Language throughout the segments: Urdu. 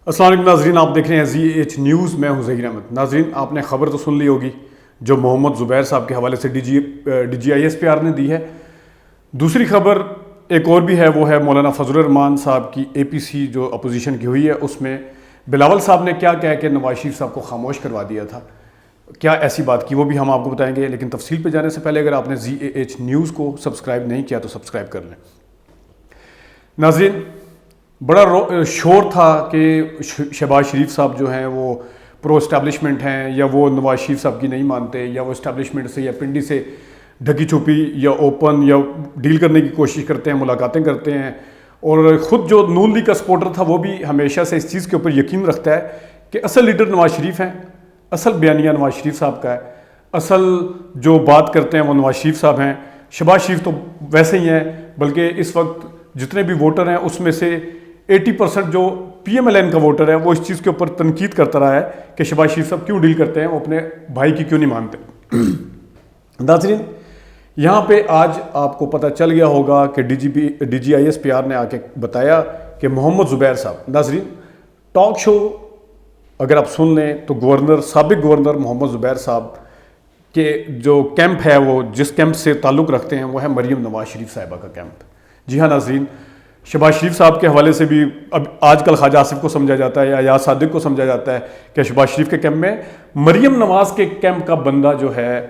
السلام علیکم ناظرین، آپ دیکھ رہے ہیں ZH نیوز. میں ہوں ظہیر احمد. ناظرین، آپ نے خبر تو سن لی ہوگی جو محمد زبیر صاحب کے حوالے سے D G I S P R نے دی ہے. دوسری خبر ایک اور بھی ہے، وہ ہے مولانا فضل الرحمان صاحب کی اے پی سی جو اپوزیشن کی ہوئی ہے، اس میں بلاول صاحب نے کیا کہہ کے نواز شریف صاحب کو خاموش کروا دیا تھا. کیا ایسی بات کی وہ بھی ہم آپ کو بتائیں گے، لیکن تفصیل پہ جانے سے پہلے اگر آپ نے ZH نیوز کو سبسکرائب نہیں کیا تو سبسکرائب کر لیں. ناظرین، بڑا شور تھا کہ شہباز شریف صاحب جو ہیں وہ پرو اسٹیبلشمنٹ ہیں، یا وہ نواز شریف صاحب کی نہیں مانتے، یا وہ اسٹیبلشمنٹ سے یا پنڈی سے ڈھکی چھپی یا اوپن یا ڈیل کرنے کی کوشش کرتے ہیں، ملاقاتیں کرتے ہیں. اور خود جو نون لیگ کا سپورٹر تھا وہ بھی ہمیشہ سے اس چیز کے اوپر یقین رکھتا ہے کہ اصل لیڈر نواز شریف ہیں، اصل بیانیہ نواز شریف صاحب کا ہے، اصل جو بات کرتے ہیں وہ نواز شریف صاحب ہیں. شہباز شریف تو ویسے ہی ہیں، بلکہ اس وقت جتنے بھی ووٹر ہیں اس میں سے 80% جو پی ایم ایل این کا ووٹر ہے وہ اس چیز کے اوپر تنقید کرتا رہا ہے کہ شہباز شریف صاحب کیوں ڈیل کرتے ہیں، وہ اپنے بھائی کی کیوں نہیں مانتے. ناظرین، یہاں پہ آج آپ کو پتہ چل گیا ہوگا کہ D G I S P R نے آ کے بتایا کہ محمد زبیر صاحب، ناظرین ٹاک شو اگر آپ سن لیں تو سابق گورنر محمد زبیر صاحب کے جو کیمپ ہے، وہ جس کیمپ سے تعلق رکھتے ہیں وہ ہے مریم نواز شریف صاحبہ کا کیمپ. جی ہاں ناظرین، شہباز شریف صاحب کے حوالے سے بھی اب آج کل خواجہ آصف کو سمجھا جاتا ہے یا یاز صادق کو سمجھا جاتا ہے کہ شہباز شریف کے کیمپ میں مریم نواز کے کیمپ کا بندہ جو ہے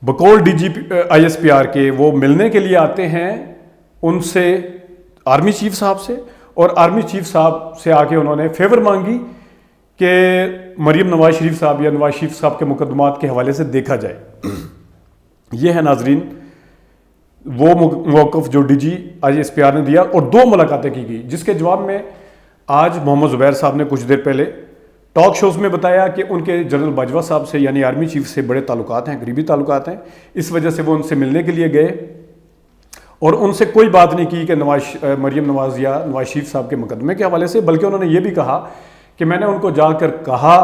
بقول D G I S P R کے وہ ملنے کے لیے آتے ہیں ان سے، آرمی چیف صاحب سے، اور آرمی چیف صاحب سے آ کے انہوں نے فیور مانگی کہ مریم نواز شریف صاحب یا نواز شریف صاحب کے مقدمات کے حوالے سے دیکھا جائے. یہ ہے ناظرین وہ موقف جو D G I S P R نے دیا، اور 2 ملاقاتیں کی گئی، جس کے جواب میں آج محمد زبیر صاحب نے کچھ دیر پہلے ٹاک شوز میں بتایا کہ ان کے جنرل باجوہ صاحب سے یعنی آرمی چیف سے بڑے تعلقات ہیں، قریبی تعلقات ہیں، اس وجہ سے وہ ان سے ملنے کے لیے گئے اور ان سے کوئی بات نہیں کی کہ مریم نواز یا نواز شریف صاحب کے مقدمے کے حوالے سے، بلکہ انہوں نے یہ بھی کہا کہ میں نے ان کو جا کر کہا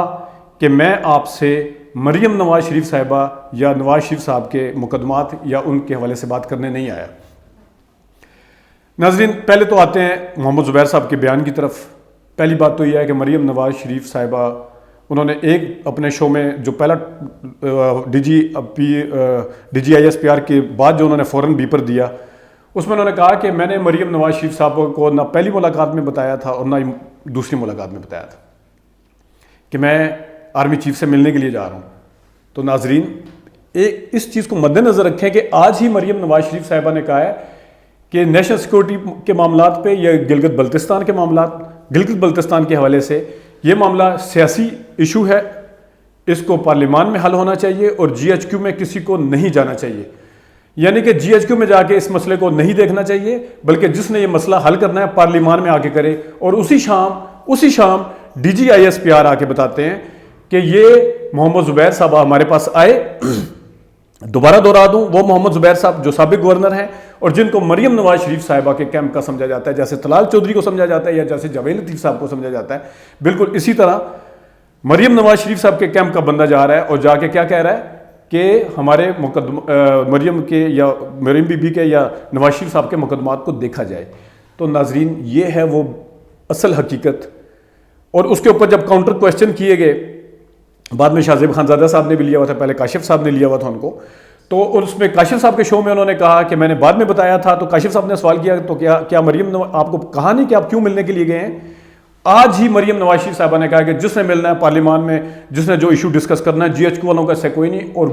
کہ میں آپ سے مریم نواز شریف صاحبہ یا نواز شریف صاحب کے مقدمات یا ان کے حوالے سے بات کرنے نہیں آیا. ناظرین، پہلے تو آتے ہیں محمد زبیر صاحب کے بیان کی طرف. پہلی بات تو یہ ہے کہ مریم نواز شریف صاحبہ انہوں نے ایک اپنے شو میں جو پہلا D G I S P R کے بعد جو انہوں نے فوراً بیپر دیا، اس میں انہوں نے کہا کہ میں نے مریم نواز شریف صاحب کو نہ پہلی ملاقات میں بتایا تھا اور نہ ہی دوسری ملاقات میں بتایا تھا کہ میں آرمی چیف سے ملنے کے لیے جا رہا ہوں. تو ناظرین اس چیز کو مد نظر رکھیں کہ آج ہی مریم نواز شریف صاحبہ نے کہا ہے کہ نیشنل سیکورٹی کے معاملات پہ یا گلگت بلتستان کے حوالے سے یہ معاملہ سیاسی ایشو ہے، اس کو پارلیمان میں حل ہونا چاہیے اور جی ایچ کیو میں کسی کو نہیں جانا چاہیے. یعنی کہ جی ایچ کیو میں جا کے اس مسئلے کو نہیں دیکھنا چاہیے، بلکہ جس نے یہ مسئلہ حل کرنا ہے پارلیمان میں آ کے کرے. اور اسی شام D G I S P R آ کے بتاتے ہیں کہ یہ محمد زبیر صاحب ہمارے پاس آئے. دوبارہ دہرا دوں، وہ محمد زبیر صاحب جو سابق گورنر ہیں اور جن کو مریم نواز شریف صاحبہ کے کیمپ کا سمجھا جاتا ہے، جیسے طلال چودھری کو سمجھا جاتا ہے یا جیسے جاوید لطیف صاحب کو سمجھا جاتا ہے، بالکل اسی طرح مریم نواز شریف صاحب کے کیمپ کا بندہ جا رہا ہے اور جا کے کیا کہہ رہا ہے کہ ہمارے مریم کے یا مریم بی بی کے یا نواز شریف صاحب کے مقدمات کو دیکھا جائے. تو ناظرین یہ ہے وہ اصل حقیقت. اور اس کے اوپر جب کاؤنٹر کویسچن کیے گئے، بعد میں شاہ زیب خانزادہ صاحب نے بھی لیا ہوا تھا، پہلے کاشف صاحب نے لیا ہوا تھا ان کو، تو اس میں کاشف صاحب کے شو میں انہوں نے کہا کہ میں نے بعد میں بتایا تھا. تو کاشف صاحب نے سوال کیا تو کیا مریم آپ کو کہا نہیں کہ آپ کیوں ملنے کے لیے گئے ہیں؟ آج ہی مریم نواز شریف صاحبہ نے کہا کہ جس نے ملنا ہے پارلیمان میں، جس نے جو ایشو ڈسکس کرنا ہے جی ایچ کیو والوں کا سے کوئی نہیں. اور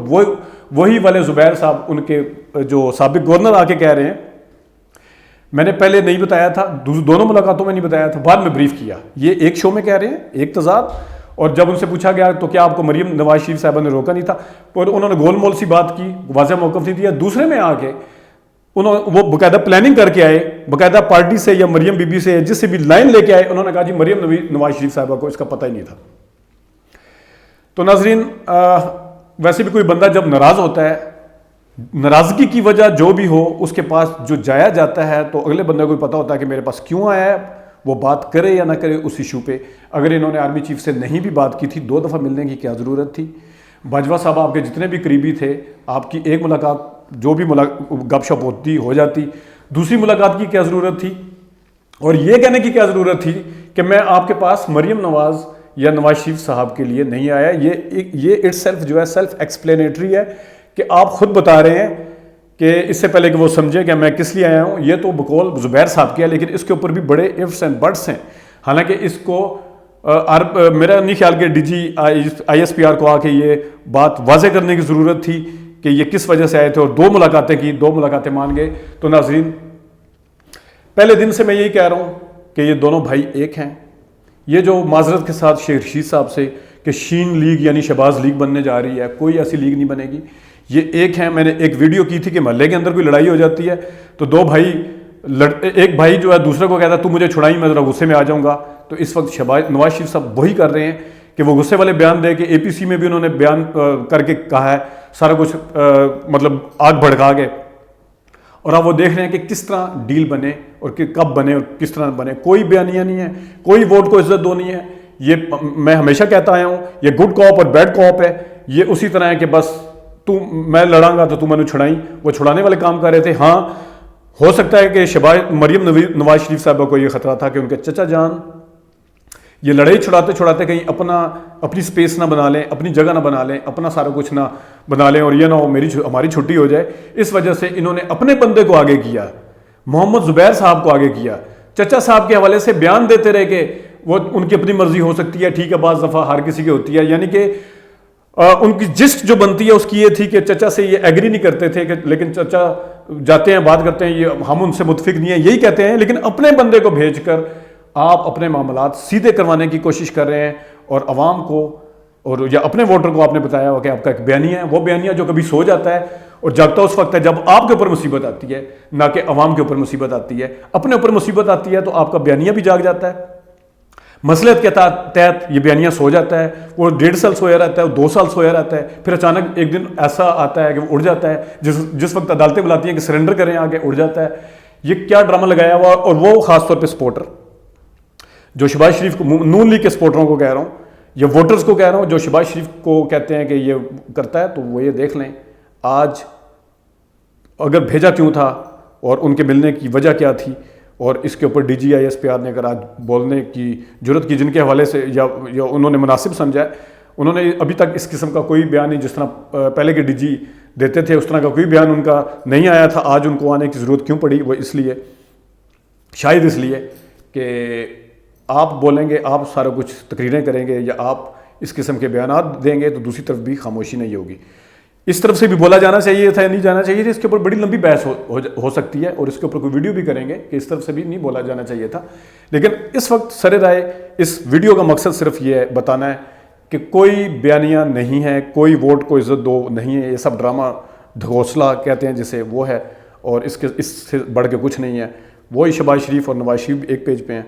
وہی والے زبیر صاحب ان کے جو سابق گورنر آ کے کہہ رہے ہیں میں نے پہلے نہیں بتایا تھا، دونوں ملاقاتوں میں نہیں بتایا تھا، بعد میں بریف کیا. یہ ایک شو میں کہہ رہے ہیں، ایک تضاد. اور جب ان سے پوچھا گیا تو کیا آپ کو مریم نواز شریف صاحبہ نے روکا نہیں تھا، اور انہوں نے گول مول سی بات کی، واضح موقف نہیں دیا. دوسرے میں آ کے وہ باقاعدہ پلاننگ کر کے آئے، باقاعدہ پارٹی سے یا مریم بی بی سے جس سے بھی لائن لے کے آئے، انہوں نے کہا جی مریم نواز شریف صاحبہ کو اس کا پتہ ہی نہیں تھا. تو ناظرین ویسے بھی کوئی بندہ جب ناراض ہوتا ہے، ناراضگی کی وجہ جو بھی ہو، اس کے پاس جو جایا جاتا ہے تو اگلے بندے کو پتہ ہوتا ہے کہ میرے پاس کیوں آیا ہے، وہ بات کرے یا نہ کرے اس ایشو پہ. اگر انہوں نے آرمی چیف سے نہیں بھی بات کی تھی، 2 دفعہ ملنے کی کیا ضرورت تھی؟ باجوہ صاحب آپ کے جتنے بھی قریبی تھے، آپ کی ایک ملاقات جو بھی گپ شپ ہوتی ہو جاتی، دوسری ملاقات کی کیا ضرورت تھی؟ اور یہ کہنے کی کیا ضرورت تھی کہ میں آپ کے پاس مریم نواز یا نواز شریف صاحب کے لیے نہیں آیا. یہ اٹ سیلف جو ہے سیلف ایکسپلینیٹری ہے کہ آپ خود بتا رہے ہیں کہ اس سے پہلے کہ وہ سمجھے کہ میں کس لیے آیا ہوں. یہ تو بقول زبیر صاحب کیا، لیکن اس کے اوپر بھی بڑے ifs and buts ہیں. حالانکہ اس کو میرا نہیں خیال کہ D G I S P R کو آ کے یہ بات واضح کرنے کی ضرورت تھی کہ یہ کس وجہ سے آئے تھے، اور 2 ملاقاتیں کی، 2 ملاقاتیں مان گئے. تو ناظرین، پہلے دن سے میں یہی کہہ رہا ہوں کہ یہ دونوں بھائی ایک ہیں. یہ جو معذرت کے ساتھ شیخ رشید صاحب سے کہ شین لیگ یعنی شہباز لیگ بننے جا رہی ہے، کوئی ایسی لیگ نہیں بنے گی. یہ ایک ہیں. میں نے ایک ویڈیو کی تھی کہ محلے کے اندر کوئی لڑائی ہو جاتی ہے تو 2 بھائی ایک بھائی جو ہے دوسرے کو کہتا ہے تو مجھے چھڑائی، میں ذرا غصے میں آ جاؤں گا. تو اس وقت نواز شریف صاحب وہی کر رہے ہیں کہ وہ غصے والے بیان دے کے اے پی سی میں بھی انہوں نے بیان کر کے کہا ہے سارا کچھ مطلب آگ بھڑکا کے. اور آپ وہ دیکھ رہے ہیں کہ کس طرح ڈیل بنے اور کہ کب بنے اور کس طرح بنے. کوئی بیانیہ نہیں ہے، کوئی ووٹ کو عزت دو نہیں ہے. یہ میں ہمیشہ کہتا آیا ہوں، یہ گڈ کوپ اور بیڈ کوپ ہے. یہ اسی طرح ہے کہ بس میں لڑاں گا تو تم نے چھڑائی. وہ چھڑانے والے کام کر رہے تھے. ہاں ہو سکتا ہے کہ مریم نواز شریف صاحبہ کو یہ خطرہ تھا کہ ان کے چچا جان یہ لڑائی چھڑاتے چھڑاتے کہیں اپنی سپیس نہ بنا لیں، اپنی جگہ نہ بنا لیں، اپنا سارا کچھ نہ بنا لیں اور یہ نہ ہو ہماری چھٹی ہو جائے. اس وجہ سے انہوں نے اپنے بندے کو آگے کیا، محمد زبیر صاحب کو آگے کیا. چچا صاحب کے حوالے سے بیان دیتے رہے کہ وہ ان کی اپنی مرضی ہو سکتی ہے، ٹھیک ہے، بعض دفعہ ہر کسی کی ہوتی ہے. یعنی کہ ان کی جسٹ جو بنتی ہے اس کی یہ تھی کہ چچا سے یہ ایگری نہیں کرتے تھے لیکن چچا جاتے ہیں بات کرتے ہیں یہ ہم ان سے متفق نہیں ہیں یہی کہتے ہیں، لیکن اپنے بندے کو بھیج کر آپ اپنے معاملات سیدھے کروانے کی کوشش کر رہے ہیں. اور عوام کو اور یا اپنے ووٹر کو آپ نے بتایا ہوا کہ آپ کا ایک بیانیہ ہے. وہ بیانیہ جو کبھی سو جاتا ہے اور جاگتا اس وقت ہے جب آپ کے اوپر مصیبت آتی ہے، نہ کہ عوام کے اوپر مصیبت آتی ہے. اپنے اوپر مصیبت آتی ہے تو آپ کا بیانیہ بھی جاگ جاتا ہے. مصلحت کے تحت یہ بیانیہ سو جاتا ہے، وہ 1.5 سال سویا رہتا ہے، وہ 2 سال سویا رہتا ہے، پھر اچانک ایک دن ایسا آتا ہے کہ وہ اڑ جاتا ہے. جس وقت عدالتیں بلاتی ہیں کہ سرنڈر کریں آگے، اڑ جاتا ہے. یہ کیا ڈرامہ لگایا ہوا. اور وہ خاص طور پہ سپورٹر جو شہباز شریف کو، نون لیگ کے سپورٹروں کو کہہ رہا ہوں یا ووٹرز کو کہہ رہا ہوں جو شہباز شریف کو کہتے ہیں کہ یہ کرتا ہے، تو وہ یہ دیکھ لیں آج اگر بھیجا کیوں تھا اور ان کے ملنے کی وجہ کیا تھی. اور اس کے اوپر D G I S P R نے اگر آج بولنے کی جرت کی جن کے حوالے سے یا انہوں نے مناسب سمجھا ہے، انہوں نے ابھی تک اس قسم کا کوئی بیان نہیں، جس طرح پہلے کے ڈی جی دیتے تھے اس طرح کا کوئی بیان ان کا نہیں آیا تھا. آج ان کو آنے کی ضرورت کیوں پڑی؟ وہ اس لیے، شاید اس لیے کہ آپ بولیں گے، آپ سارا کچھ تقریریں کریں گے یا آپ اس قسم کے بیانات دیں گے تو دوسری طرف بھی خاموشی نہیں ہوگی. اس طرف سے بھی بولا جانا چاہیے تھا یا نہیں جانا چاہیے تھا، اس کے اوپر بڑی لمبی بحث ہو سکتی ہے اور اس کے اوپر کوئی ویڈیو بھی کریں گے کہ اس طرف سے بھی نہیں بولا جانا چاہیے تھا. لیکن اس وقت سر رائے اس ویڈیو کا مقصد صرف یہ ہے بتانا ہے کہ کوئی بیانیہ نہیں ہے، کوئی ووٹ کو عزت دو نہیں ہے. یہ سب ڈرامہ ڈھکوسلا کہتے ہیں جسے، وہ ہے. اور اس سے بڑھ کے کچھ نہیں ہے. وہی شہباز شریف اور نواز شریف ایک پیج پہ ہیں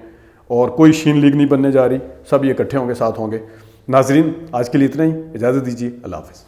اور کوئی شین لیگ نہیں بننے جا رہی. سب یہ اکٹھے ہوں گے، ساتھ ہوں گے. ناظرین آج کے لیے اتنا ہی، اجازت دیجیے. اللہ حافظ.